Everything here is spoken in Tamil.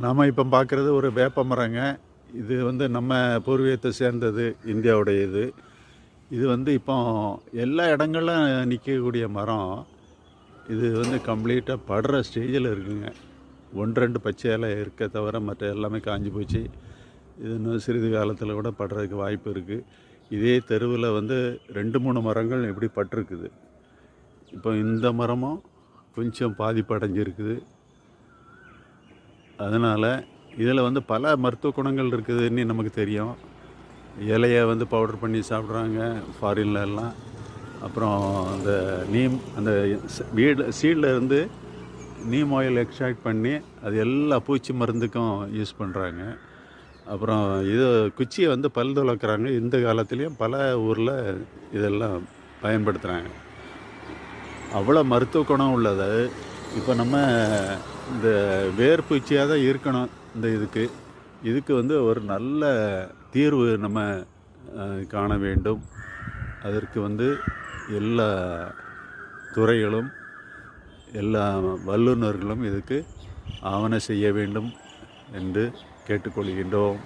நாம் இப்போ பார்க்குறது ஒரு வேப்ப மரங்க. இது வந்து நம்ம பூர்வீகத்தை சேர்ந்தது, இந்தியாவுடைய இது. இது வந்து இப்போ எல்லா இடங்கள்லும் நிற்கக்கூடிய மரம். இது வந்து கம்ப்ளீட்டாக படுற ஸ்டேஜில் இருக்குங்க. 1, 2 பச்சை இலை இருக்க தவிர மற்ற எல்லாமே காஞ்சி போச்சு. இது இன்னும் சிறிது காலத்தில் கூட படுறதுக்கு வாய்ப்பு இருக்குது. இதே தெருவில் வந்து 2, 3 மரங்கள் இப்படி பட்டிருக்குது. இப்போ இந்த மரமும் கொஞ்சம் பாதிப்படைஞ்சிருக்குது. அதனால் இதில் வந்து பல மருத்துவ குணங்கள் இருக்குதுன்னு நமக்கு தெரியும். இலையை வந்து பவுடர் பண்ணி சாப்பிட்றாங்க ஃபாரின்ல எல்லாம். அப்புறம் அந்த அந்த சீடில் இருந்து நீம் ஆயில் எக்ஸ்ட்ராக்ட் பண்ணி அது எல்லா பூச்சி மருந்துக்கும் யூஸ் பண்ணுறாங்க. அப்புறம் இது குச்சியை வந்து பல் துலக்கிறாங்க. இந்த காலத்துலேயும் பல ஊரில் இதெல்லாம் பயன்படுத்துகிறாங்க. அவ்வளோ மருத்துவ குணம் உள்ளது. இப்போ நம்ம இந்த வேர்பூச்சியாக தான் இருக்கணும். இந்த இதுக்கு வந்து ஒரு நல்ல தீர்வு நம்ம காண வேண்டும். அதற்கு வந்து எல்லா துறைகளும் எல்லா வல்லுநர்களும் இதுக்கு ஆவண செய்ய வேண்டும் என்று கேட்டுக்கொள்கின்றோம்.